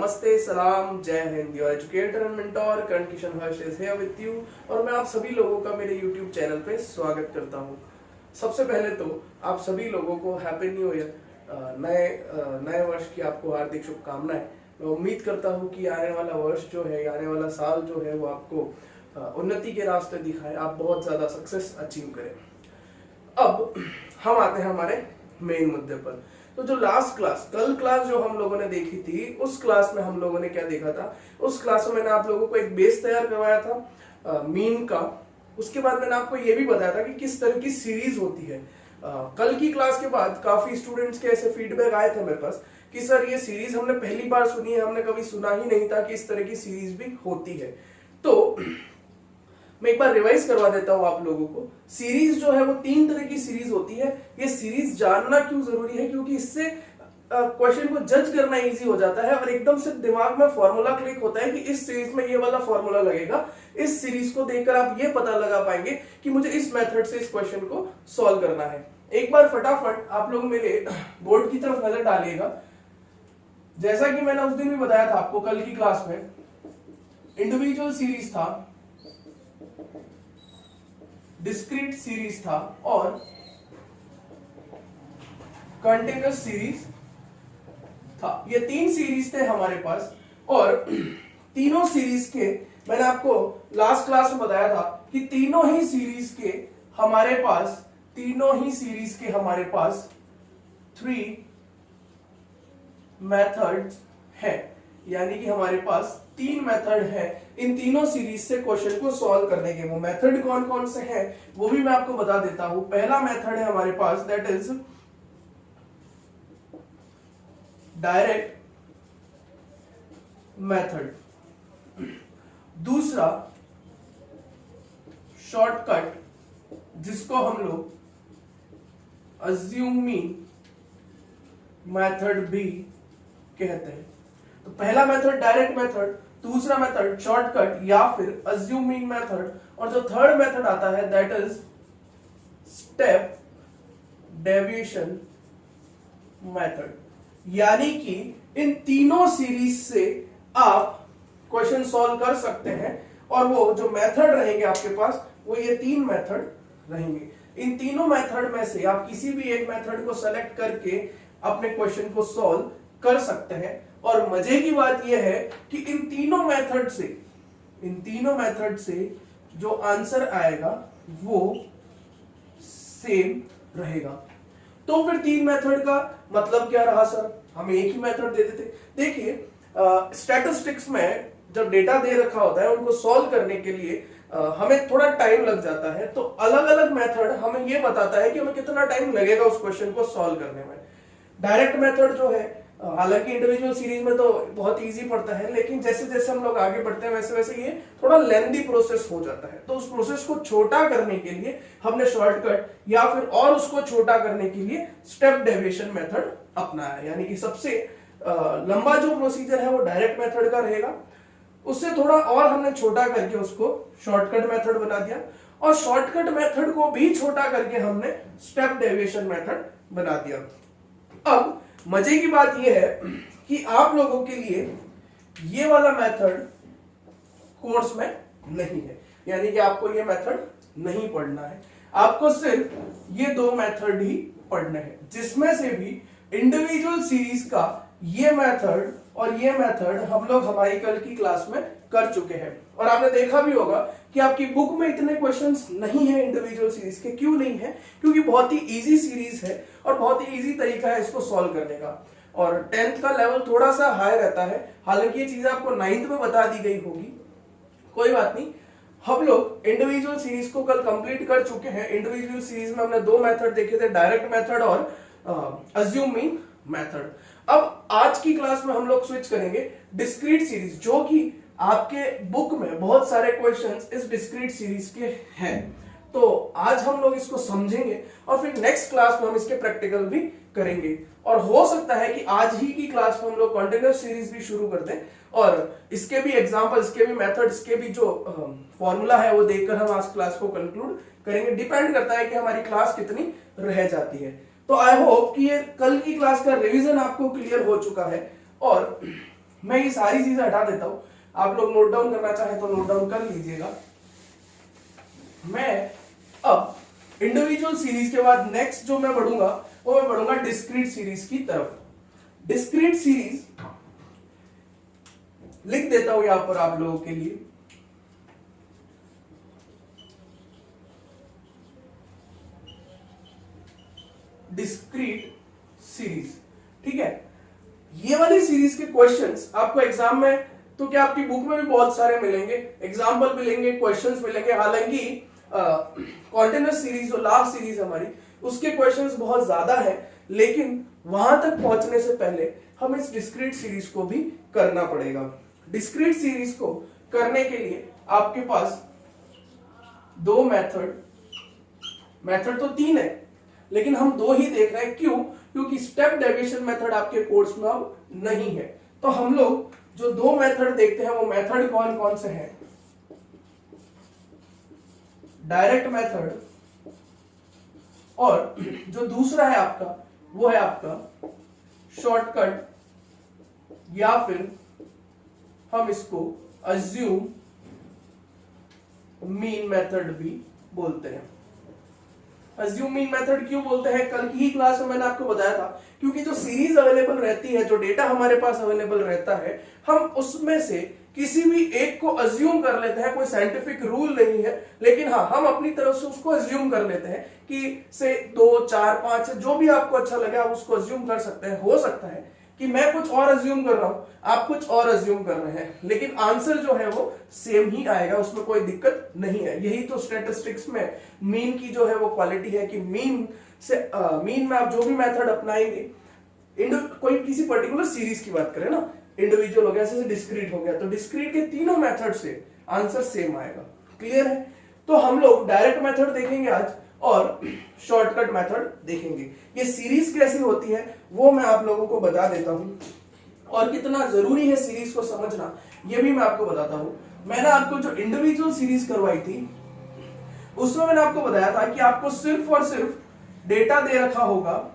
नमस्ते, सलाम, जय Hind. Your educator and mentor Karan Kishan Harsh is here with you और मैं आप सभी लोगों का मेरे YouTube चैनल पे स्वागत करता हूँ। सबसे पहले तो आप सभी लोगों को हैप्पी न्यू ईयर, नए वर्ष की आपको हार्दिक शुभकामनाएं। मैं उम्मीद करता हूँ कि आने वाला वर्ष जो है, आने वाला साल जो है वो आपको उन्नति के रास्ते दिखाए, आप बहुत ज्यादा सक्सेस अचीव करें। अब हम आते हैं हमारे मेन मुद्दे पर। तो जो लास्ट क्लास, कल क्लास जो हम लोगों ने देखी थी, उस क्लास में हम लोगों ने क्या देखा था? उस क्लास में मैंने आप लोगों को एक बेस तैयार करवाया था मीन का। उसके बाद मैंने आपको ये भी बताया था कि किस तरह की सीरीज होती है। कल की क्लास के बाद काफी स्टूडेंट्स के ऐसे फीडबैक आए थे मेरे पास कि सर ये सीरीज हमने पहली बार सुनी है, हमने कभी सुना ही नहीं था कि इस तरह की सीरीज भी होती है। तो मैं एक बार रिवाइज करवा देता हूं आप लोगों को। सीरीज जो है वो 3 तरह की सीरीज होती है। ये सीरीज जानना क्यों जरूरी है? क्योंकि इससे क्वेश्चन को जज करना इजी हो जाता है और एकदम से दिमाग में फॉर्मूला क्लिक होता है कि इस सीरीज में ये वाला फॉर्मूला लगेगा। इस सीरीज को देखकर आप ये पता लगा पाएंगे कि मुझे इस मेथड से इस क्वेश्चन को सॉल्व करना है। एक बार फटाफट आप लोग मेरे बोर्ड की तरफ नजर डालिएगा। जैसा कि मैंने उस दिन भी बताया था आपको, कल की क्लास में इंडिविजुअल सीरीज था, डिस्क्रीट सीरीज था और कंटीन्यूअस सीरीज था। ये 3 सीरीज थे हमारे पास और तीनों सीरीज के मैंने आपको लास्ट क्लास में बताया था कि तीनों ही सीरीज के हमारे पास 3 मेथड्स हैं। यानी कि हमारे पास 3 मेथड है इन तीनों सीरीज से क्वेश्चन को सॉल्व करने के। वो मेथड कौन कौन से हैं वो भी मैं आपको बता देता हूं। पहला मेथड है हमारे पास, दैट इज डायरेक्ट मेथड। दूसरा शॉर्टकट, जिसको हम लोग अज्यूमिंग मेथड भी कहते हैं। तो पहला मेथड डायरेक्ट मेथड, दूसरा मेथड शॉर्टकट या फिर अज्यूमिंग मेथड, और जो थर्ड मेथड आता है that is step deviation method. यानी कि इन तीनों सीरीज से आप क्वेश्चन सॉल्व कर सकते हैं और वो जो मेथड रहेंगे आपके पास वो ये 3 मेथड रहेंगे। इन तीनों मेथड में से आप किसी भी एक मेथड को सेलेक्ट करके अपने क्वेश्चन को सॉल्व कर सकते हैं। और मजे की बात यह है कि इन तीनों मेथड से जो आंसर आएगा वो सेम रहेगा। तो फिर 3 मेथड का मतलब क्या रहा सर? हम एक ही मेथड दे देते। देखिए, स्टैटिस्टिक्स में जब डेटा दे रखा होता है उनको सॉल्व करने के लिए हमें थोड़ा टाइम लग जाता है। तो अलग अलग मेथड हमें ये बताता है कि हमें कितना टाइम लगेगा उस क्वेश्चन को सॉल्व करने में। डायरेक्ट मेथड जो है, हालांकि इंडिविजुअल सीरीज में तो बहुत इजी पड़ता है, लेकिन जैसे जैसे हम लोग आगे बढ़ते हैं वैसे वैसे ये थोड़ा लेंथी प्रोसेस हो जाता है। तो उस प्रोसेस को छोटा करने के लिए हमने शॉर्टकट या फिर और उसको छोटा करने के लिए स्टेप डेविएशन मेथड अपनाया। यानी कि सबसे लंबा जो प्रोसीजर है वो डायरेक्ट मेथड का रहेगा, उससे थोड़ा और हमने छोटा करके उसको शॉर्टकट मेथड बना दिया और शॉर्टकट मेथड को भी छोटा करके हमने स्टेप डेविएशन मेथड बना दिया। अब मजे की बात यह है कि आप लोगों के लिए ये वाला मेथड कोर्स में नहीं है। यानी कि आपको ये मेथड नहीं पढ़ना है, आपको सिर्फ ये 2 मेथड ही पढ़ने हैं, जिसमें से भी इंडिविजुअल सीरीज का ये मेथड और ये मेथड हम लोग हमारी कल की क्लास में कर चुके हैं। और आपने देखा भी होगा कि आपकी बुक में इतने क्वेश्चंस नहीं है इंडिविजुअल सीरीज के। क्यों नहीं है? क्योंकि बहुत ही इजी सीरीज है और बहुत ही इजी तरीका है इसको सॉल्व करने का। और 10th का लेवल थोड़ा सा हाई रहता है, हालांकि ये चीज आपको 9th में बता दी गई होगी, कोई बात नहीं। हम लोग इंडिविजुअल सीरीज को कल कंप्लीट कर चुके हैं। इंडिविजुअल सीरीज में हमने 2 मेथड देखे थे, डायरेक्ट मेथड और अज्यूमिंग मेथड। अब आज की क्लास में हम लोग स्विच करेंगे डिस्क्रीट सीरीज, जो कि आपके बुक में बहुत सारे क्वेश्चंस इस डिस्क्रीट सीरीज के हैं। तो आज हम लोग इसको समझेंगे और फिर नेक्स्ट क्लास में हम इसके प्रैक्टिकल भी करेंगे। और हो सकता है कि आज ही की क्लास में हम लोग कंटिन्यूअस सीरीज भी शुरू कर दें और इसके भी एग्जांपल, इसके भी मेथड, इसके भी जो फॉर्मूला है वो देखकर हम आज क्लास को कंक्लूड करेंगे। डिपेंड करता है कि हमारी क्लास कितनी रह जाती है। तो आई होप कि ये कल की क्लास का रिवीजन आपको क्लियर हो चुका है और मैं ये सारी चीजें हटा देता हूं, आप लोग नोट डाउन करना चाहे तो नोट डाउन कर लीजिएगा। मैं अब इंडिविजुअल सीरीज के बाद नेक्स्ट जो मैं बढ़ूंगा वो मैं बढ़ूंगा डिस्क्रीट सीरीज की तरफ। डिस्क्रीट सीरीज लिख देता हूं यहां पर आप लोगों के लिए। डिस्क्रीट सीरीज, ठीक है। ये वाली सीरीज के क्वेश्चंस आपको एग्जाम में तो क्या आपकी बुक में भी बहुत सारे मिलेंगे, एग्जाम्पल मिलेंगे, क्वेश्चंस मिलेंगे। हालांकि कॉन्टिन्यूअस सीरीज जो लास्ट सीरीज हमारी उसके क्वेश्चंस बहुत ज्यादा है, लेकिन वहां तक पहुंचने से पहले हम इस डिस्क्रीट सीरीज को भी करना पड़ेगा। डिस्क्रीट सीरीज को करने के लिए आपके पास दो मेथड तो तीन है, लेकिन हम दो ही देख रहे हैं। क्यों? क्योंकि स्टेप डेविएशन मेथड आपके कोर्स में अब नहीं है। तो हम लोग जो दो मेथड देखते हैं वो मेथड कौन कौन से हैं? डायरेक्ट मेथड, और जो दूसरा है आपका वो है आपका शॉर्टकट, या फिर हम इसको अज्यूम मीन मेथड भी बोलते हैं। अज्यूम मीन मेथड क्यों बोलते हैं? कल की ही क्लास में मैंने आपको बताया था, क्योंकि जो सीरीज अवेलेबल रहती है, जो डेटा हमारे पास अवेलेबल रहता है, हम उसमें से किसी भी एक को अज्यूम कर लेते हैं। कोई साइंटिफिक रूल नहीं है, लेकिन हाँ हम अपनी तरफ से उसको अज्यूम कर लेते हैं कि से 2, 4, 5 जो भी आपको अच्छा लगे आप उसको अज्यूम कर सकते हैं। हो सकता है कि मैं कुछ और अज्यूम कर रहा हूं, आप कुछ और अज्यूम कर रहे हैं, लेकिन आंसर जो है वो सेम ही आएगा, उसमें कोई दिक्कत नहीं है। यही तो स्टैटिस्टिक्स में मीन की जो है वो क्वालिटी है कि मीन में आप जो भी मेथड अपनाएंगे, कोई किसी पर्टिकुलर सीरीज की बात करें ना, इंडिविजुअल हो गया, जैसे डिस्क्रीट हो गया, तो डिस्क्रीट के तीनों मेथड से आंसर सेम आएगा। क्लियर है? तो हम लोग डायरेक्ट मेथड देखेंगे आज और शॉर्टकट मेथड देखेंगे। ये सीरीज कैसी होती है वो मैं आप लोगों को बता देता हूं, और कितना जरूरी है सीरीज को समझना ये भी मैं आपको बताता हूं। मैंने आपको जो इंडिविजुअल सीरीज करवाई थी उसमें मैंने आपको बताया था कि आपको सिर्फ और सिर्फ डेटा दे रखा होगा,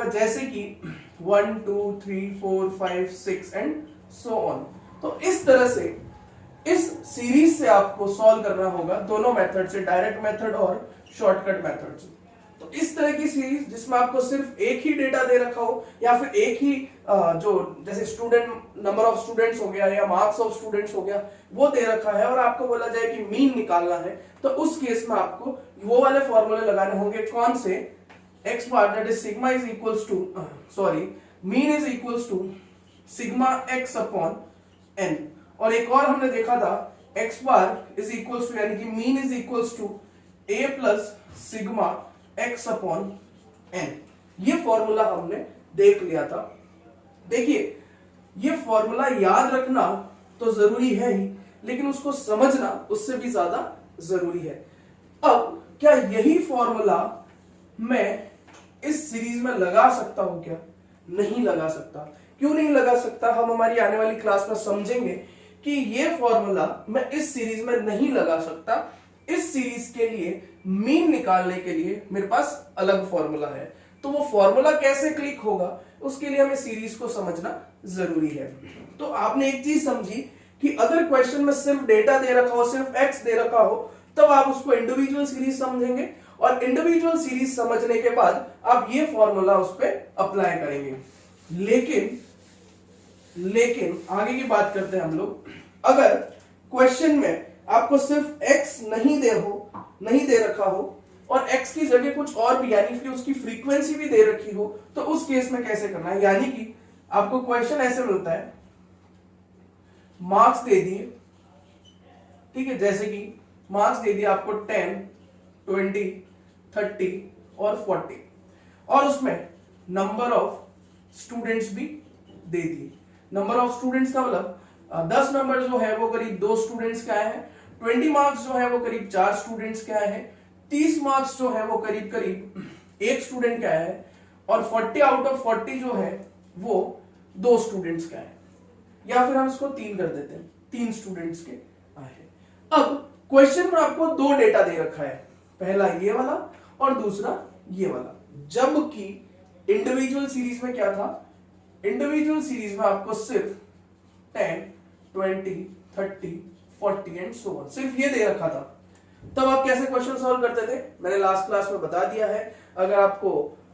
जैसे कि 1, 2, 3, 4, 5, 6 एंड सो ऑन। तो इस तरह से इस सीरीज से आपको सॉल्व करना होगा, दोनों मेथड से, डायरेक्ट मेथड और शॉर्टकट मेथड से। तो इस तरह की सीरीज जिसमें आपको सिर्फ एक ही डेटा दे रखा हो, या फिर एक ही जो जैसे स्टूडेंट नंबर ऑफ स्टूडेंट्स हो गया या मार्क्स ऑफ स्टूडेंट्स हो गया वो दे रखा है, और आपको बोला जाए कि मीन निकालना है, तो उस केस में आपको वो वाले फॉर्मूले लगाने होंगे। कौन से? x bar, that is sigma is equals to mean is equals to sigma x upon n। और एक और हमने देखा था x bar is equals to, यानी कि mean is equals to a plus sigma x upon n। ये formula हमने देख लिया था। देखिए ये फॉर्मूला याद रखना तो जरूरी है ही, लेकिन उसको समझना उससे भी ज्यादा जरूरी है। अब क्या यही फॉर्मूला मैं इस सीरीज में लगा सकता हूं? क्या नहीं लगा सकता? क्यों नहीं लगा सकता? हम हमारी आने वाली क्लास में समझेंगे कि ये फॉर्मूला मैं इस सीरीज में नहीं लगा सकता। इस सीरीज के लिए मीन निकालने के लिए मेरे पास अलग फॉर्मूला है। तो वो फॉर्मूला कैसे क्लिक होगा उसके लिए हमें सीरीज को समझना जरूरी है। तो आपने एक चीज समझी कि अगर क्वेश्चन में सिर्फ डेटा दे रखा हो, सिर्फ एक्स दे रखा हो, तब आप उसको इंडिविजुअल सीरीज समझेंगे, और इंडिविजुअल सीरीज समझने के बाद आप ये फॉर्मूला उस पर अप्लाई करेंगे। लेकिन आगे की बात करते हैं हम लोग। अगर क्वेश्चन में आपको सिर्फ x नहीं दे रखा हो और x की जगह कुछ और भी, यानी कि उसकी फ्रीक्वेंसी भी दे रखी हो, तो उस केस में कैसे करना है? यानी कि आपको क्वेश्चन ऐसे मिलता है, मार्क्स दे दिए, ठीक है, जैसे कि मार्क्स दे दिए आपको 10, 20, 30 और 40, और उसमें नंबर ऑफ स्टूडेंट्स भी दे दिए। नंबर ऑफ स्टूडेंट्स का मतलब 10 नंबर जो है वो करीब 2 स्टूडेंट्स के आए हैं, 20 मार्क्स जो है वो करीब 4 स्टूडेंट्स के आए हैं, 30 मार्क्स जो है वो करीब 1 स्टूडेंट के आए हैं, और 40 आउट ऑफ 40 जो है वो 2 स्टूडेंट्स के आए हैं, या फिर हम इसको 3 कर देते हैं, 3 स्टूडेंट्स के आए हैं। अब क्वेश्चन में आपको 2 डेटा दे रखा है, पहला ये वाला और दूसरा ये वाला, जबकि इंडिविजुअल सीरीज में क्या था? इंडिविजुअल सीरीज में आपको सिर्फ 10, 20, 30, 40 एंड सो ऑन सिर्फ ये दे रखा था। तब आप कैसे क्वेश्चन सॉल्व करते थे मैंने लास्ट क्लास में बता दिया है। अगर आपको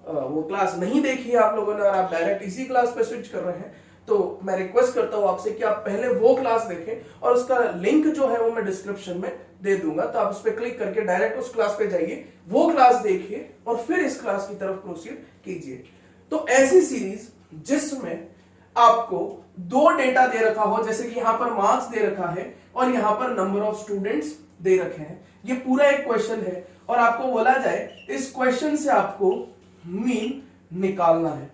वो क्लास नहीं देखी है आप लोगों ने और आप डायरेक्ट इसी क्लास पे स्विच कर रहे हैं तो मैं रिक्वेस्ट करता हूं आपसे कि आप पहले वो क्लास देखें और उसका लिंक जो है वो मैं डिस्क्रिप्शन में दे दूंगा, तो आप उस पर क्लिक करके डायरेक्ट उस क्लास पे जाइए, वो क्लास देखिए और फिर इस क्लास की तरफ प्रोसीड कीजिए। तो ऐसी सीरीज जिसमें आपको दो डेटा दे रखा हो, जैसे कि यहां पर मार्क्स दे रखा है और यहां पर नंबर ऑफ स्टूडेंट्स दे रखे हैं, ये पूरा एक क्वेश्चन है और आपको बोला जाए इस क्वेश्चन से आपको मीन निकालना है।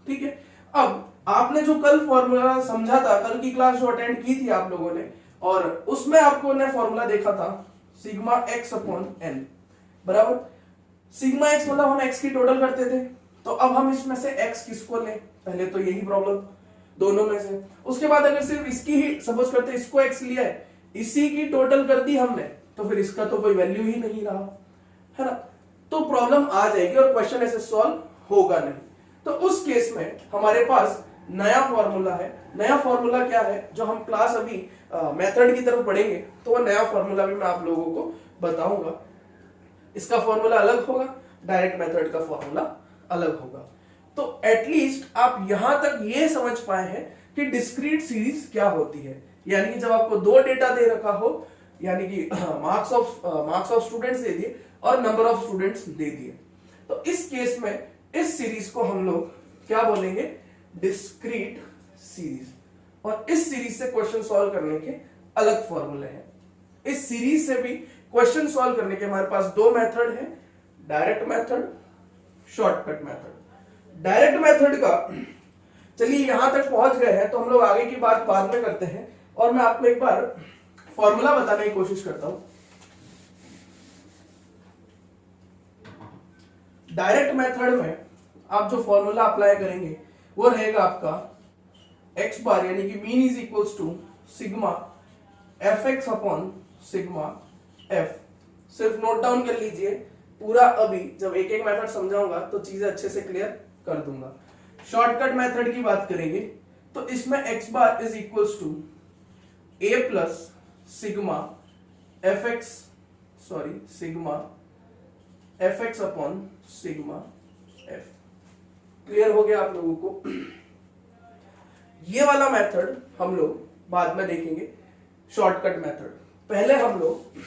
ठीक है, अब आपने जो कल फॉर्मूला समझा था, कल की क्लास जो अटेंड की थी आप लोगों ने, और उसमें आपको ने फॉर्मूला देखा था सिग्मा एक्स अपॉन एन बराबर। सिग्मा एक्स मतलब हम एक्स की टोटल करते थे, तो अब हम इसमें से एक्स किसको लें, पहले तो यही प्रॉब्लम दोनों में से। उसके बाद अगर सिर्फ इसकी ही सपोज करते इसको एक्स लिया है, इसी की टोटल कर दी हमने, तो फिर इसका तो कोई वैल्यू ही नहीं रहा, है ना, तो प्रॉब्लम आ जाएगी और क्वेश्चन ऐसे सॉल्व होगा नहीं। तो उस केस में हमारे पास नया फॉर्मूला है। नया फॉर्मूला क्या है, जो हम क्लास अभी मेथड की तरफ बढ़ेंगे तो वो नया फॉर्मूला भी मैं आप लोगों को बताऊंगा। इसका फॉर्मूला अलग होगा, डायरेक्ट मेथड का फॉर्मूला अलग होगा। तो एटलीस्ट आप यहां तक ये समझ पाए हैं कि डिस्क्रीट सीरीज क्या होती है, यानी कि जब आपको दो डेटा दे रखा हो, यानी कि मार्क्स ऑफ स्टूडेंट्स दे दिए और नंबर ऑफ स्टूडेंट्स दे दिए, तो इस केस में इस सीरीज को हम लोग क्या बोलेंगे, डिस्क्रीट सीरीज। और इस सीरीज से क्वेश्चन सॉल्व करने के अलग फॉर्मूले हैं। इस सीरीज से भी क्वेश्चन सॉल्व करने के हमारे पास दो मेथड हैं, direct method, shortcut method. Direct method का चलिए यहां तक पहुंच गए हैं तो हम लोग आगे की बात बाद में करते हैं और मैं आपको एक बार फॉर्मूला बताने की कोशिश करता हूं। डायरेक्ट मेथड में आप जो फॉर्मूला अप्लाई करेंगे वो रहेगा आपका एक्स बार यानी कि mean is equals to sigma F x upon sigma F. सिर्फ नोट डाउन कर लीजिए पूरा, अभी जब एक एक मेथड समझाऊंगा तो चीजें अच्छे से क्लियर कर दूंगा। शॉर्टकट मेथड की बात करेंगे तो इसमें X bar is equals to A plus sigma F X sigma F x upon sigma F. Clear हो गया आप लोगों को। ये वाला मेथड हम लोग बाद में देखेंगे, शॉर्टकट मेथड। पहले हम लोग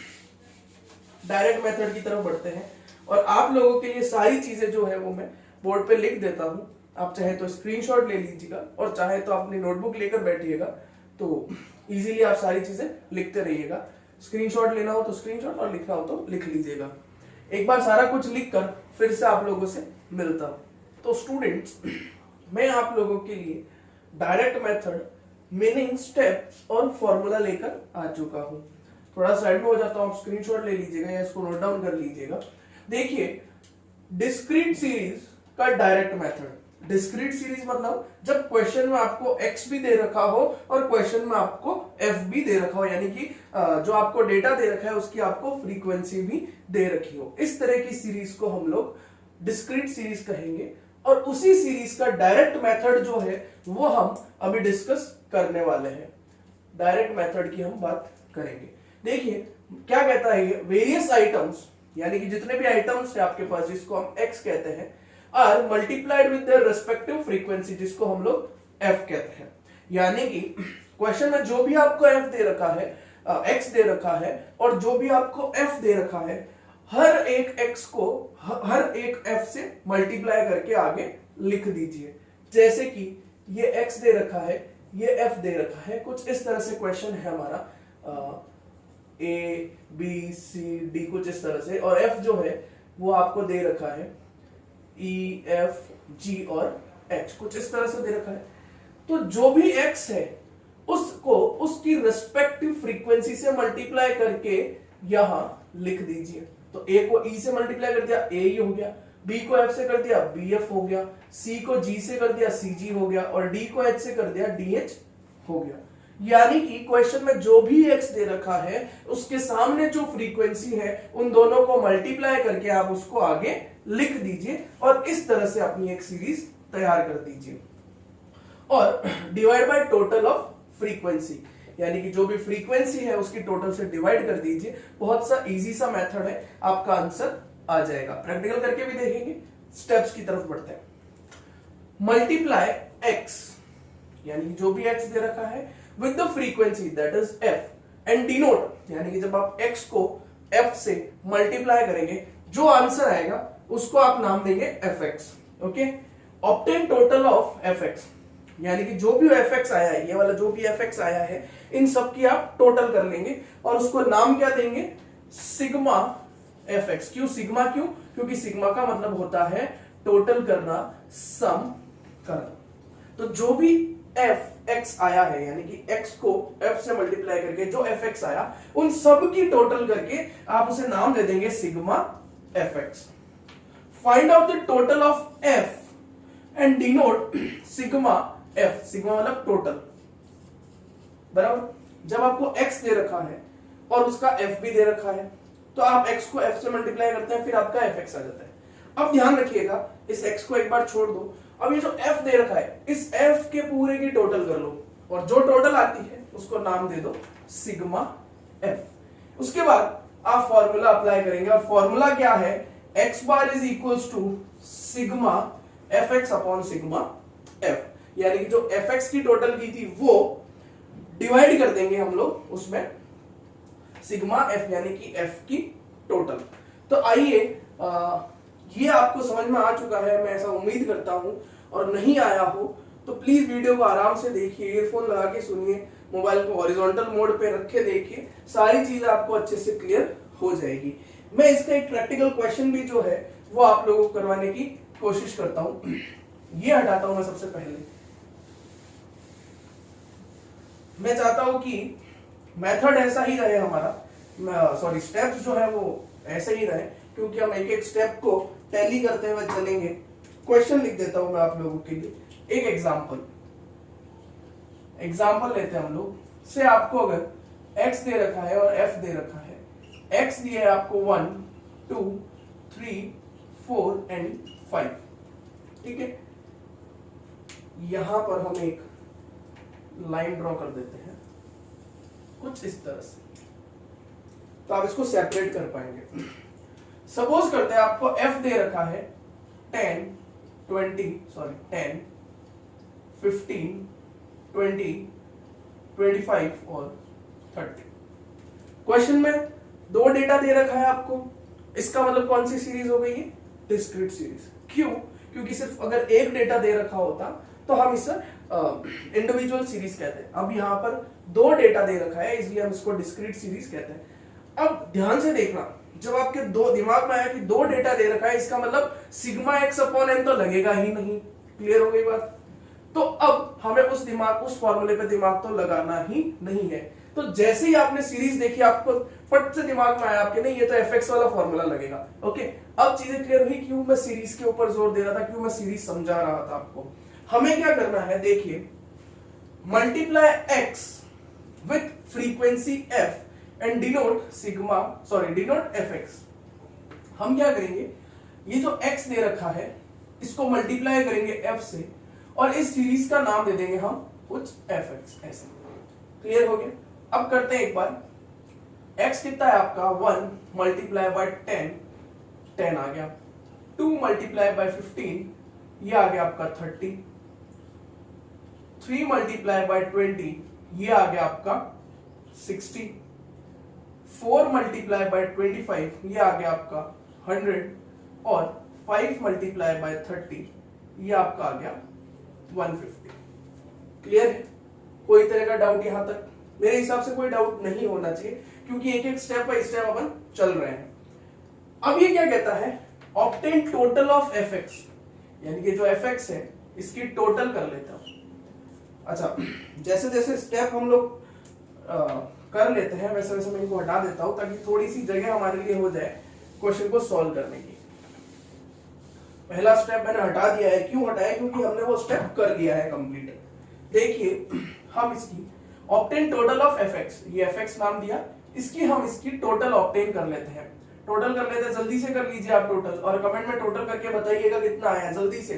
डायरेक्ट मेथड की तरफ बढ़ते हैं और आप लोगों के लिए सारी चीजें जो है वो मैं बोर्ड पे लिख देता हूं। आप चाहे तो स्क्रीनशॉट ले लीजिएगा और चाहे तो अपनी नोटबुक लेकर बैठिएगा, तो इजीली आप सारी चीजें लिखते रहिएगा। स्क्रीनशॉट लेना हो तो स्क्रीनशॉट और लिखना हो तो लिख लीजिएगा। एक बार सारा कुछ लिखकर फिर से आप लोगों से मिलता हूं। तो स्टूडेंट्स, मैं आप लोगों के लिए डायरेक्ट मेथड, मीनिंग, स्टेप्स और फॉर्मूला लेकर आ चुका हूं। थोड़ा साइड में हो जाता हूं, आप स्क्रीनशॉट ले लीजिएगा या इसको नोट डाउन कर लीजिएगा। देखिए, डिस्क्रीट सीरीज का डायरेक्ट मेथड। डिस्क्रीट सीरीज मतलब जब क्वेश्चन में आपको x भी दे रखा हो और क्वेश्चन में आपको f भी दे रखा हो, यानी कि जो आपको डेटा दे रखा है उसकी आपको फ्रीक्वेंसी भी दे रखी हो, इस तरह की सीरीज को हम लोग डिस्क्रीट सीरीज कहेंगे। और उसी सीरीज का डायरेक्ट मेथड जो है वो हम अभी डिस्कस करने वाले हैं। डायरेक्ट मेथड की हम बात करेंगे। देखिए क्या कहता है ये, वेरियस आइटम्स, यानी कि जितने भी आइटम्स है आपके पास जिसको हम x कहते हैं, are multiplied with their respective frequency जिसको हम लोग f कहते हैं। यानी कि क्वेश्चन में जो भी आपको f दे रखा है, x दे रखा है और जो भी आपको f दे रखा है, हर एक x को हर एक f से मल्टीप्लाई करके आगे लिख दीजिए। जैसे कि ये x दे रखा है, ये f दे रखा है, कुछ इस तरह से क्वेश्चन है हमारा, a b c d कुछ इस तरह से, और f जो है वो आपको दे रखा है e f g और h कुछ इस तरह से दे रखा है। तो जो भी x है उसको उसकी रेस्पेक्टिव फ्रीक्वेंसी से मल्टीप्लाई करके यहां लिख दीजिए। तो a को e से मल्टीप्लाई कर दिया, a ही हो गया, b को f से कर दिया, bf हो गया, c को g से कर दिया, cg हो गया, और d को h से कर दिया, dh हो गया। यानी कि क्वेश्चन में जो भी x दे रखा है उसके सामने जो फ्रीक्वेंसी है उन दोनों को मल्टीप्लाई करके आप उसको आगे लिख दीजिए और इस तरह से अपनी एक सीरीज तैयार कर दीजिए। और divide by total of frequency, यानी कि जो भी फ्रीक्वेंसी है उसकी टोटल से डिवाइड कर दीजिए। बहुत सा इजी सा मेथड है, आपका आंसर आ जाएगा। प्रैक्टिकल करके भी देखेंगे, स्टेप्स की तरफ बढ़ते हैं। मल्टीप्लाई एक्स, यानी कि जो भी एक्स दे रखा है with the frequency that is F, and denote, यानी कि जब आप एक्स को एफ से मल्टीप्लाई करेंगे जो आंसर आएगा उसको आप नाम देंगे F x. Okay, obtain total of F x, यानी कि जो भी एफ एक्स आया है, ये वाला जो भी एफ एक्स आया है, इन सब की आप टोटल कर लेंगे और उसको नाम क्या देंगे, सिग्मा एफ एक्स। क्यों सिग्मा, क्यों? क्योंकि सिग्मा का मतलब होता है टोटल करना, सम करना। तो जो भी एफ एक्स आया है, यानी कि एक्स को एफ से मल्टीप्लाई करके जो एफ एक्स आया, उन सब की टोटल करके आप उसे नाम दे देंगे sigma F x. Find out the total of F and denote sigma F, sigma मतलब टोटल, बराबर। जब आपको एक्स दे रखा है और उसका एफ भी दे रखा है, तो आप एक्स को एफ से मल्टीप्लाई करते हैं, फिर आपका एफ एक्स आ जाता है। अब ध्यान रखिएगा, इस एक्स को एक बार छोड़ दो, अब ये जो एफ दे रखा है, इस एफ के पूरे की टोटल कर लो और जो टोटल आती है उसको नाम दे दो सिग्मा एफ। उसके बाद आप फॉर्मूला अप्लाई करेंगे और फॉर्मूला क्या है, x bar is equals to sigma F x upon sigma f, यानी कि जो एफ एक्स की टोटल की थी वो डिवाइड कर देंगे हम लोग उसमें सिग्मा एफ, यानी कि एफ की टोटल। तो आइए, ये आपको समझ में आ चुका है, मैं ऐसा उम्मीद करता हूं, और नहीं आया हो तो प्लीज वीडियो को आराम से देखिए, ईयरफोन लगा के सुनिए, मोबाइल को हॉरिजॉन्टल मोड पे रख के देखिए, सारी चीजें आपको अच्छे से क्लियर हो जाएगी। मैं इसका एक प्रैक्टिकल क्वेश्चन भी जो है वो आप लोगों को करवाने की कोशिश करता हूं। ये हटाता हूं मैं सबसे पहले। मैं चाहता हूं कि मेथड ऐसा ही रहे हमारा, सॉरी स्टेप्स जो है वो ऐसे ही रहे, क्योंकि हम एक एक स्टेप को टैली करते हुए चलेंगे। क्वेश्चन लिख देता हूं मैं आप लोगों के लिए, एक एग्जांपल लेते हैं हम लोग से। आपको अगर x दे रखा है और f दे रखा है, x दिया है आपको 1 2 3 4 एंड 5, ठीक है। यहां पर हम एक लाइन ड्रॉ कर देते हैं कुछ इस तरह से, तो आप इसको सेपरेट कर पाएंगे। सपोज करते हैं आपको f दे रखा है 10 15 20 25 और 30। क्वेश्चन में दो डेटा दे रखा है आपको, इसका मतलब कौन सी सीरीज हो गई है, डिस्क्रीट सीरीज। क्यों? क्योंकि सिर्फ अगर एक डेटा दे रखा होता तो हम इसे इंडिविजुअल सीरीज कहते हैं। अब यहां पर दो डेटा दे रखा है, इसलिए हम इसको डिस्क्रीट सीरीज कहते हैं। अब ध्यान से देखना, जब आपके दो दिमाग में आया कि दो डेटा दे रखा है, इसका मतलब सिग्मा एक्स अपॉन एन तो लगेगा ही नहीं। क्लियर हो गई बात? तो अब हमें उस फॉर्मूले पे दिमाग तो लगाना ही नहीं है। तो जैसे ही आपने सीरीज देखी, आपको फट से दिमाग में आया आपके, नहीं ये तो एफ एक्स वाला फॉर्मूला लगेगा। ओके, अब चीजें क्लियर हुई क्यों मैं सीरीज के ऊपर जोर दे रहा था, क्यों मैं सीरीज समझा रहा था आपको। हमें क्या करना है, देखिए, multiply x with frequency F and denote F x. हम क्या करेंगे, ये जो x दे रखा है इसको मल्टीप्लाई करेंगे f से और इस सीरीज का नाम दे देंगे हम कुछ fx, ऐसे। क्लियर हो गया? अब करते हैं एक बार, x कितना है आपका 1 मल्टीप्लाई बाय 10 आ गया, 2 मल्टीप्लाई बाय 15 ये आ गया आपका 30, 3 मल्टीप्लाई बाय 20 ये आ गया आपका 60, 4 मल्टीप्लाई बाय 25 ये आ गया आपका 100 और 5 मल्टीप्लाई बाय 30 ये आपका आ गया 150। क्लियर है? कोई तरह का डाउट यहां तक? मेरे हिसाब से कोई डाउट नहीं होना चाहिए, क्योंकि एक एक स्टेप बाय स्टेप अपन चल रहे हैं। अब ये क्या कहता है, obtain total of F x, यानी कि जो एफ एक्स है इसकी टोटल कर लेता हूं। अच्छा, जैसे जैसे स्टेप हम लोग कर लेते हैं वैसे वैसे मैं इनको हटा देता हूं, ताकि थोड़ी सी जगह हमारे लिए हो जाए क्वेश्चन को सॉल्व करने की। पहला स्टेप मैंने हटा दिया है, क्यों हटाया? क्योंकि हमने वो स्टेप कर लिया है कंप्लीट। देखिए, हम इसकी obtain total of F x, ये एफ एक्स नाम दिया, हम इसकी टोटल ऑब्टेन कर लेते हैं। टोटल कर लेते हैं, जल्दी से कर लीजिए आप टोटल, और कमेंट में टोटल करके बताइएगा कितना आया जल्दी से।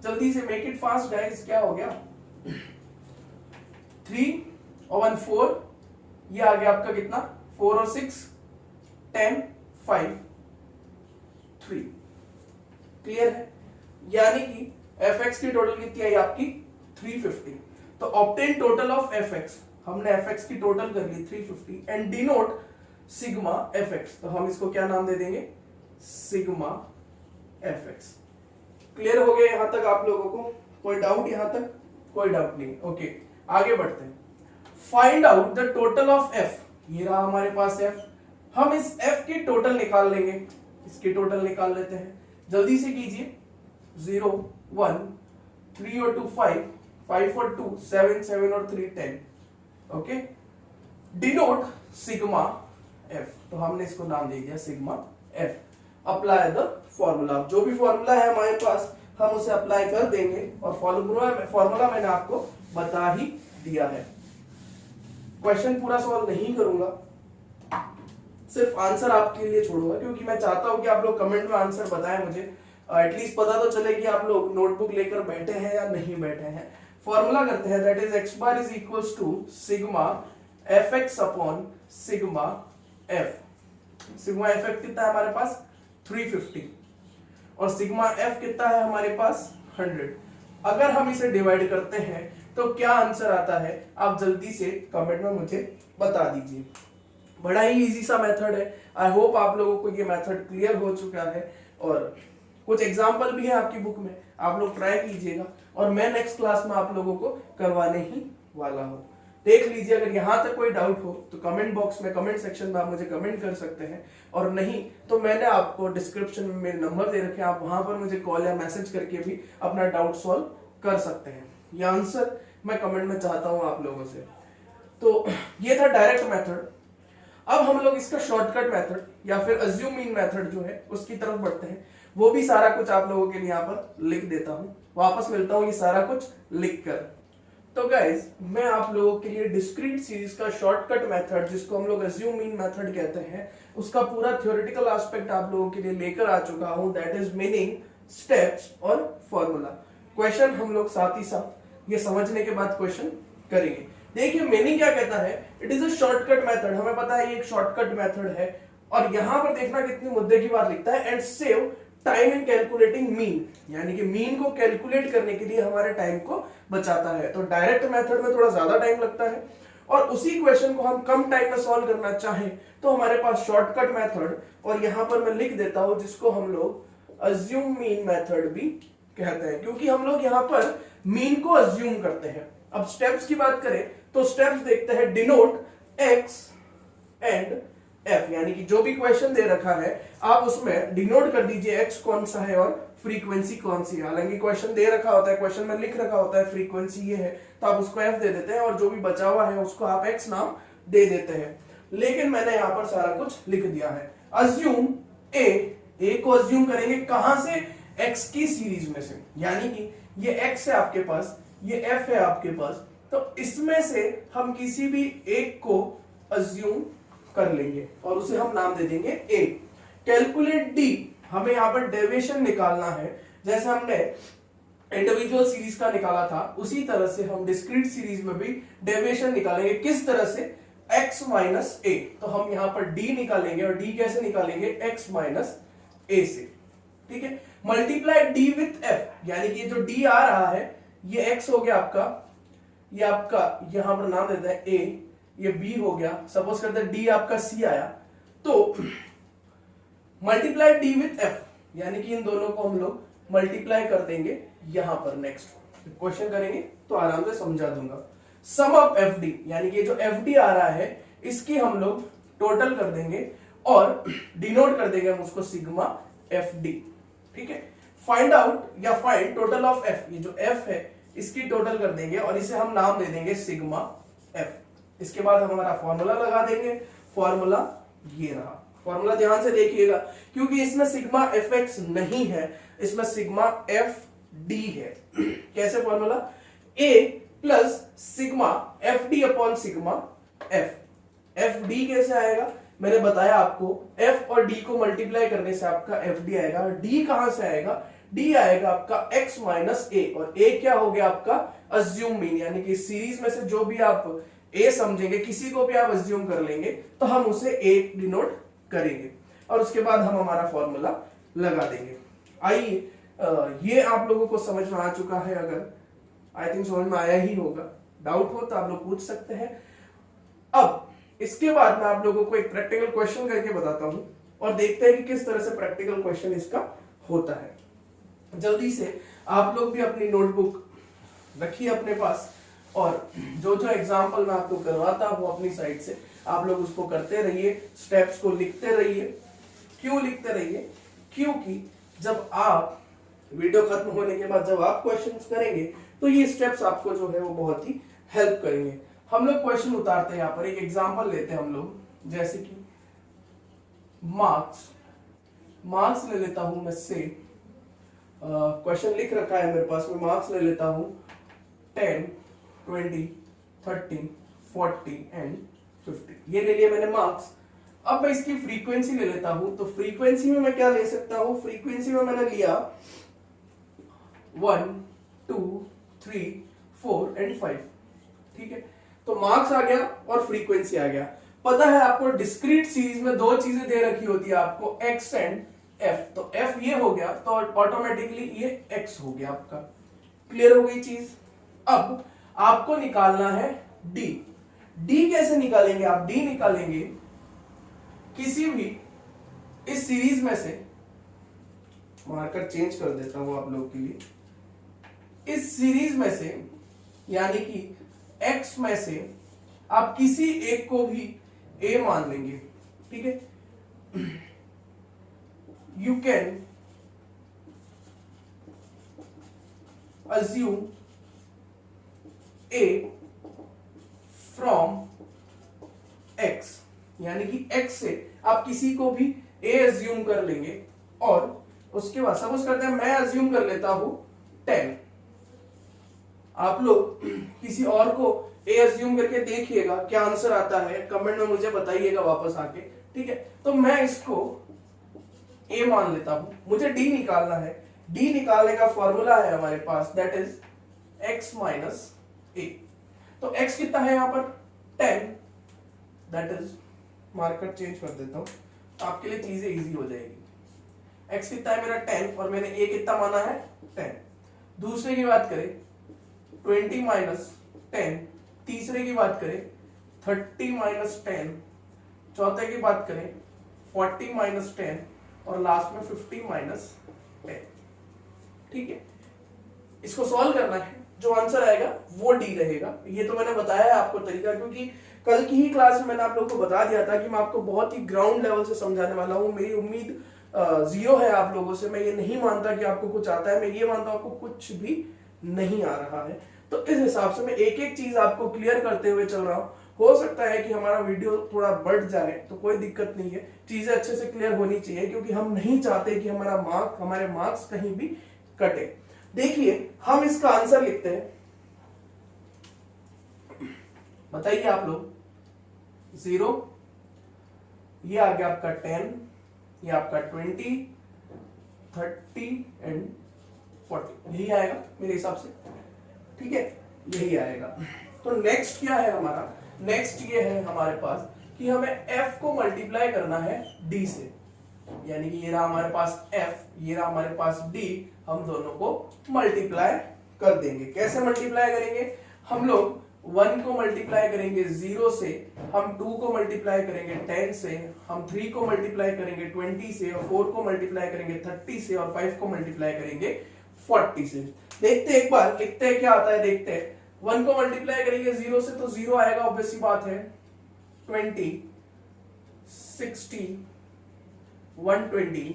जल्दी से मेक इट फास्ट गाइस। क्या हो गया 3 और 1 4, ये आ गया आपका कितना 4 और 6 10 5 3। क्लियर है? यानी कि fx की टोटल कितनी आई आपकी 350। तो ऑब्टेन टोटल ऑफ fx, हमने fx की टोटल कर ली 350 एंड डिनोट सिग्मा fx, तो हम इसको क्या नाम दे देंगे सिग्मा fx। क्लियर हो गया यहां तक आप लोगों को? कोई डाउट यहां तक? कोई डाउट नहीं। ओके आगे बढ़ते हैं। Find out the total of f, ये रहा हमारे पास f। हम इस f की टोटल निकाल लेंगे, इसकी टोटल निकाल लेते हैं, जल्दी से कीजिए। 0 1 3 और 2 5 5 और 2 7 7 और 3 10। ओके डिनोट सिग्मा f, तो हमने इसको नाम दे दिया sigma f। Apply the formula, जो भी फॉर्मूला है हमारे पास हम उसे अप्लाई कर देंगे और फॉर्मूला मैंने आपको बता ही दिया है। क्वेश्चन पूरा सॉल्व नहीं करूंगा, सिर्फ आंसर आपके लिए छोड़ूंगा, क्योंकि मैं चाहता हूं कि आप लोग कमेंट में आंसर बताएं मुझे, एटलीस्ट पता तो चले कि आप लोग नोटबुक लेकर बैठे हैं या नहीं बैठे हैं। फॉर्मूला करते हैं, that is x bar is equals to sigma fx upon sigma f। Sigma f कितना है हमारे पास 350 और सिग्मा f कितना है हमारे पास 100। अगर हम इसे डिवाइड करते हैं तो क्या आंसर आता है, आप जल्दी से कमेंट में मुझे बता दीजिए। बड़ा ही इजी सा मेथड है। आई होप आप लोगों को ये मेथड क्लियर हो चुका है और कुछ एग्जाम्पल भी है आपकी बुक में, आप लोग ट्राई कीजिएगा और मैं नेक्स्ट क्लास में आप लोगों को करवाने ही वाला हूं। देख लीजिए, अगर यहां तक कोई डाउट हो तो कमेंट बॉक्स में, कमेंट सेक्शन में आप मुझे कमेंट कर सकते हैं, और नहीं तो मैंने आपको डिस्क्रिप्शन में मेरे नंबर दे रखे हैं, आप वहां पर मुझे कॉल या मैसेज करके भी अपना डाउट सॉल्व कर सकते हैं। ये आंसर मैं कमेंट में चाहता हूं आप लोगों से। तो ये था डायरेक्ट मेथड। अब हम लोग इसका शॉर्टकट मेथड या फिर अज्यूम मीन मेथड जो है उसकी तरफ बढ़ते हैं। वो भी सारा कुछ आप लोगों के लिए यहाँ पर लिख देता हूं, वापस मिलता हूं ये सारा कुछ लिख कर। तो गाइज मैं आप लोगों के लिए डिस्क्रीट सीरीज का शॉर्टकट मेथड, जिसको हम लोग अज्यूम मीन मेथड कहते हैं, उसका पूरा थ्योरेटिकल एस्पेक्ट आप लोगों के लिए लेकर आ चुका हूं, दैट इज मीनिंग, स्टेप्स और फॉर्मूला। क्वेश्चन हम लोग साथ ही साथ ये समझने के बाद क्वेश्चन करेंगे। देखिए मीनिंग क्या कहता है, it is a shortcut method, हमें पता है ये एक शॉर्टकट मेथड है, और यहां पर देखना कितनी मुद्दे की बात लिखता है, and save time in calculating mean, यानी कि मीन को कैलकुलेट करने के लिए हमारे टाइम को बचाता है। तो डायरेक्ट मेथड में थोड़ा ज्यादा टाइम लगता है, और उसी क्वेश्चन को हम कम टाइम में सॉल्व करना चाहें तो हमारे पास शॉर्टकट मेथड, और यहां पर मैं लिख देता हूं जिसको हम लोग अज्यूम मीन मेथड भी कहते हैं, क्योंकि हम लोग यहां पर मीन को अज्यूम करते हैं। अब स्टेप्स की बात करें तो स्टेप्स देखते हैं, डिनोट x एंड f, यानी कि जो भी क्वेश्चन दे रखा है आप उसमें डिनोट कर दीजिए x कौन सा है और फ्रीक्वेंसी कौन सी है। हालांकि क्वेश्चन दे रखा होता है, क्वेश्चन में लिख रखा होता है फ्रीक्वेंसी ये है, तो आप उसको f दे देते हैं, और जो भी बचा हुआ है उसको आप x नाम दे देते हैं। लेकिन मैंने यहां पर सारा कुछ लिख दिया है। अज्यूम a को अज्यूम करेंगे कहां से, x की सीरीज में से, यानी कि ये x है आपके पास, ये f है आपके पास, तो इसमें से हम किसी भी एक को अज्यूम कर लेंगे और उसे हम नाम दे देंगे a। कैलकुलेट d, हमें यहां पर डेविएशन निकालना है, जैसे हमने इंडिविजुअल सीरीज का निकाला था उसी तरह से हम डिस्क्रीट सीरीज में भी डेविएशन निकालेंगे। किस तरह से, x माइनस a, तो हम यहां पर d निकालेंगे, और d कैसे निकालेंगे, x माइनस a से। ठीक है, मल्टीप्लाई d विथ f, यानी कि जो d आ रहा है ये x हो गया आपका, ये आपका यहां पर नाम देता है a, ये b हो गया, सपोज करते हैं d आपका c आया, तो मल्टीप्लाई d विथ f, यानी कि इन दोनों को हम लोग मल्टीप्लाई कर देंगे यहां पर। नेक्स्ट क्वेश्चन करेंगे तो आराम से समझा दूंगा। सम ऑफ fd, यानी कि जो fd आ रहा है इसकी हम लोग टोटल कर देंगे और डिनोट कर देंगे हम उसको सिग्मा fd। ठीक है, फाइंड आउट या फाइंड टोटल ऑफ f, ये जो f है इसकी टोटल कर देंगे और इसे हम नाम दे देंगे सिग्मा f। इसके बाद हम हमारा फॉर्मूला लगा देंगे, फॉर्मूला ये रहा। फॉर्मूला ध्यान से देखिएगा क्योंकि इसमें सिग्मा fx नहीं है, इसमें सिग्मा fd है। कैसे formula, a plus sigma fd upon sigma f। fd कैसे आएगा, मैंने बताया आपको, f और d को मल्टीप्लाई करने से आपका fd आएगा। d कहां से आएगा, डी आएगा आपका x माइनस ए, और ए क्या हो गया आपका अज्यूम मीन, यानी कि सीरीज में से जो भी आप a समझेंगे, किसी को भी आप अज्यूम कर लेंगे तो हम उसे a डिनोट करेंगे, और उसके बाद हम हमारा फॉर्मूला लगा देंगे। आइए ये आप लोगों को समझ में आ चुका है, अगर आई थिंक समझ में आया ही होगा, डाउट हो तो आप लोग पूछ सकते हैं। अब इसके बाद मैं आप लोगों को एक प्रैक्टिकल क्वेश्चन करके बताता हूं और देखते हैं कि किस तरह से प्रैक्टिकल क्वेश्चन इसका होता है। जल्दी से आप लोग भी अपनी नोटबुक रखिए अपने पास, और जो जो एग्जाम्पल मैं आपको करवाता हूं अपनी साइड से आप लोग उसको करते रहिए, स्टेप्स को लिखते रहिए। क्यों लिखते रहिए? क्योंकि जब आप वीडियो खत्म होने के बाद जब आप क्वेश्चंस करेंगे तो ये स्टेप्स आपको जो है वो बहुत ही हेल्प करेंगे। हम लोग क्वेश्चन उतारते हैं, यहाँ पर एक एग्जांपल लेते हैं हम लोग, जैसे कि मार्क्स ले लेता हूं मैं से, क्वेश्चन लिख रखा है मेरे पास में, मार्क्स ले लेता हूं 10, 20, 30, 40 एंड 50, ये ले लिया मैंने मार्क्स। अब मैं इसकी फ्रीक्वेंसी ले लेता हूं, तो फ्रीक्वेंसी में मैं क्या ले सकता हूं? फ्रीक्वेंसी में मैंने लिया 1, 2, 3, 4 एंड 5, ठीक है। तो मार्क्स आ गया और फ्रीक्वेंसी आ गया। पता है आपको डिस्क्रीट सीरीज में दो चीजें दे रखी होती है आपको, x एंड f, तो f ये हो गया तो ऑटोमेटिकली ये x हो गया आपका। क्लियर हो गई चीज? अब आपको निकालना है d। d कैसे निकालेंगे आप? d निकालेंगे किसी भी इस सीरीज में से, मार्कर चेंज कर देता हूं आप लोगों के लिए, इस सीरीज में से यानी कि x में से आप किसी एक को भी a मान लेंगे, ठीक है। You can assume a from x, यानी कि x से आप किसी को भी a assume कर लेंगे, और उसके बाद सपोज करते हैं मैं assume कर लेता हूं 10, आप लोग किसी और को a assume करके देखिएगा क्या आंसर आता है, कमेंट में मुझे बताइएगा वापस आके, ठीक है। तो मैं इसको a मान लेता हूं, मुझे d निकालना है। d निकालने का फॉर्मूला है हमारे पास, that is x minus a। तो x कितना है यहाँ पर? 10, दैट इज, मार्कर चेंज कर देता हूं आपके लिए चीजें इजी हो जाएगी। x कितना है मेरा? 10, और मैंने a कितना माना है? 10। दूसरे की बात करें 20 माइनस 10, तीसरे की बात करें 30 माइनस 10, चौथे की बात करें 40 माइनस 10, और लास्ट में 50 माइनस 10, ठीक है। इसको सॉल्व करना है, जो आंसर आएगा वो डी रहेगा। ये तो मैंने बताया है आपको तरीका, क्योंकि कल की ही क्लास में मैंने आप लोगों को बता दिया था कि मैं आपको बहुत ही ग्राउंड लेवल से समझाने वाला हूं। मेरी उम्मीद जीरो है आप लोगों से। मैं ये नहीं मानता कि आपको कुछ आता है, मैं ये मानता हूं आपको कुछ भी नहीं आ रहा है। तो इस हिसाब से मैं एक एक चीज आपको क्लियर करते हुए चल रहा हूं। हो सकता है कि हमारा वीडियो थोड़ा बढ़ जाए तो कोई दिक्कत नहीं है, चीजें अच्छे से क्लियर होनी चाहिए, क्योंकि हम नहीं चाहते कि हमारे मार्क्स कहीं भी कटे। देखिए हम इसका आंसर लिखते हैं, बताइए आप लोग। 0, ये आ गया आपका 10, ये आपका 20, 30 एंड 40, यही आएगा मेरे हिसाब से, ठीक है, यही आएगा। तो नेक्स्ट क्या है हमारा? नेक्स्ट ये है हमारे पास कि हमें f को मल्टीप्लाई करना है d से, यानी कि ये रहा हमारे पास f, ये रहा हमारे पास d, हम दोनों को मल्टीप्लाई कर देंगे। कैसे मल्टीप्लाई करेंगे? हम लोग 1 को मल्टीप्लाई करेंगे 0 से, हम 2 को मल्टीप्लाई करेंगे 10 से, हम 3 को मल्टीप्लाई करेंगे 20 से, और 4 को मल्टीप्लाई करेंगे 30 से, और 5 को मल्टीप्लाई करेंगे 40 से। देखते हैं एक बार, लिखते हैं क्या आता है, देखते हैं। 1 को मल्टीप्लाई करेंगे 0 से तो 0 आएगा, ऑब्वियस सी बात है। 20, 60, 120,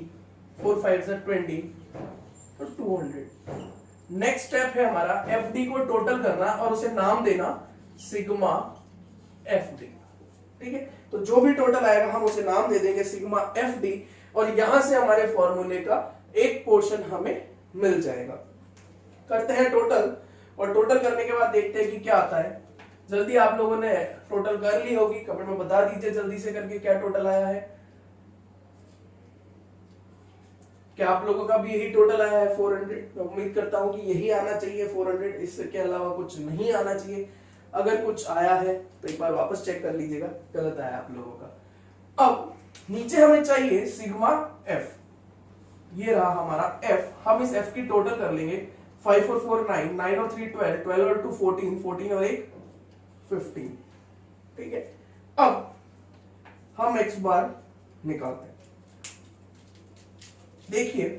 4 5 से 20, तो 200। नेक्स्ट स्टेप है हमारा FD को टोटल करना और उसे नाम देना सिग्मा FD, ठीक है। तो जो भी टोटल आएगा हम उसे नाम दे देंगे सिग्मा FD, और यहां से हमारे फॉर्मूले का एक पोर्शन हमें मिल जाएगा। करते हैं टोटल, और टोटल करने के बाद देखते हैं कि क्या आता है। जल्दी आप लोगों ने टोटल कर ली होगी, कमेंट में बता दीजिए जल्दी से करके क्या टोटल आया है। क्या आप लोगों का भी यही टोटल आया है 400? मैं उम्मीद करता हूं कि यही आना चाहिए 400, इसके अलावा कुछ नहीं आना चाहिए। अगर कुछ आया है तो एक बार वापस चेक कर लीजिएगा, गलत आया आप लोगों का। अब नीचे हमें चाहिए सिग्मा एफ, ये रहा हमारा एफ। हम इस एफ की टोटल कर लेंगे, 5 और 4 9, 9 और 3 12, 12 और 2 14, 14 और 1 15, ठीक है। अब हम एक्स बार निकालते हैं। देखिए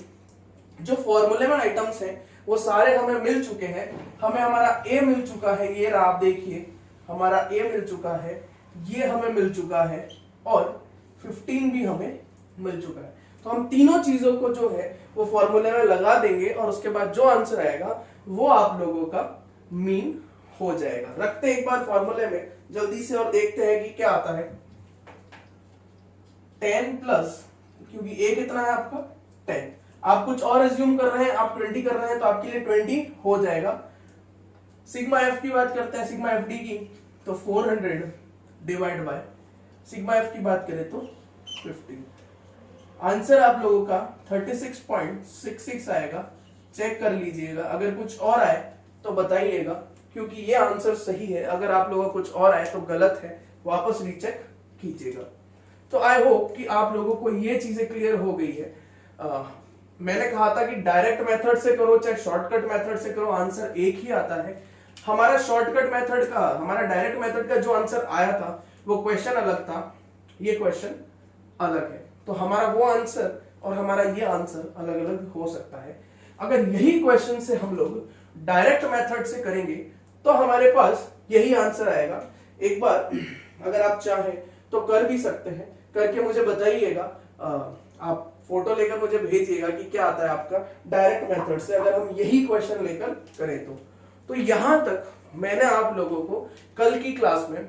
जो फॉर्मूले में आइटम्स हैं वो सारे हमें मिल चुके हैं। हमें हमारा ए मिल चुका है, ये रहा, आप देखिए हमारा ए मिल चुका है, ये हमें मिल चुका है, और 15 भी हमें मिल चुका है। तो हम तीनों चीजों को जो है वो फॉर्मूले में लगा देंगे और उसके बाद जो आंसर आएगा वो आप लोगों का मीन हो जाएगा। रखते हैं एक बार फॉर्मूले में जल्दी से और देखते हैं कि क्या आता है। 10 प्लस, क्योंकि ए कितना है आपका 10, आप कुछ और एज्यूम कर रहे हैं, आप 20 कर रहे हैं तो आपके लिए 20 हो जाएगा। सिग्मा एफ की बात करते हैं, सिग्मा एफ डी की, तो 400 डिवाइड बाय सिग्मा एफ की बात करें तो 15। आंसर आप लोगों का 36.66 आएगा। चेक कर लीजिएगा, अगर कुछ और आए तो बताइएगा, क्योंकि ये आंसर सही है। अगर आप लोगों का कुछ और आए तो गलत है, वापस रीचेक कीजिएगा। तो आई होप कि आप लोगों को ये चीजें क्लियर हो गई है। मैंने कहा था कि डायरेक्ट मेथड से करो चाहे शॉर्टकट मेथड से करो, आंसर एक ही आता है। हमारा शॉर्टकट मेथड का, हमारा डायरेक्ट मेथड का जो आंसर आया था वो क्वेश्चन अलग था, ये क्वेश्चन अलग है। तो हमारा वो आंसर और हमारा ये आंसर अलग अलग हो सकता है। अगर यही क्वेश्चन से हम लोग डायरेक्ट मेथड से करेंगे तो हमारे पास यही आंसर आएगा। एक बार अगर आप चाहें तो कर भी सकते हैं, करके मुझे बताइएगा। आप फोटो लेकर मुझे भेजिएगा कि क्या आता है आपका डायरेक्ट मेथड से, अगर हम यही क्वेश्चन लेकर करें तो यहां तक मैंने आप लोगों को कल की क्लास में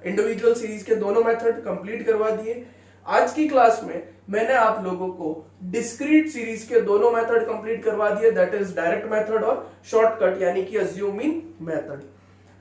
इंडिविजुअल सीरीज के दोनों मेथड कंप्लीट करवा दिए। आज की क्लास में मैंने आप लोगों को डिस्क्रीट सीरीज के दोनों मेथड कंप्लीट करवा दिए, दैट इज डायरेक्ट मेथड और शॉर्टकट यानी कि अज्यूमिंग मेथड।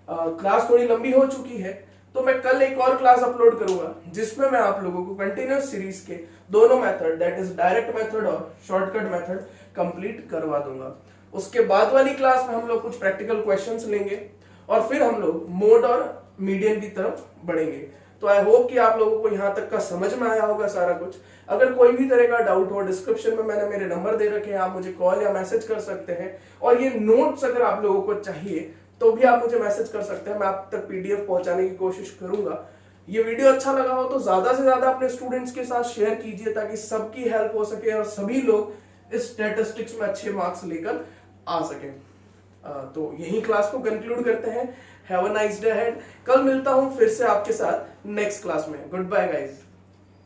क्लास थोड़ी लंबी हो चुकी है तो मैं कल एक और क्लास अपलोड करूंगा जिसमें मैं आप लोगों को कंटिन्यूअस सीरीज के दोनों method, that is direct method और शॉर्टकट मेथड कंप्लीट करवा दूंगा। उसके बाद वाली क्लास में हम लोग कुछ प्रैक्टिकल क्वेश्चंस लेंगे और फिर हम लोग मोड और मीडियन की तरफ बढ़ेंगे। तो आई होप कि आप लोगों को यहां तक का समझ में आया होगा सारा कुछ। अगर कोई भी तरह का डाउट हो, डिस्क्रिप्शन में मैंने मेरे नंबर दे रखे हैं, आप मुझे कॉल या मैसेज कर सकते हैं। और ये नोट्स अगर आप लोगों को चाहिए तो भी आप मुझे मैसेज कर सकते हैं, मैं आप तक पीडीएफ पहुंचाने की कोशिश करूंगा। ये वीडियो अच्छा लगा हो तो ज्यादा से ज्यादा अपने स्टूडेंट्स के साथ शेयर कीजिए ताकि सबकी हेल्प हो सके और सभी लोग इस स्टैटिस्टिक्स में अच्छे मार्क्स लेकर आ सके। तो यही क्लास को कंक्लूड करते हैं। Have a nice day ahead. कल मिलता हूं फिर से आपके साथ नेक्स्ट क्लास में। Good bye guys.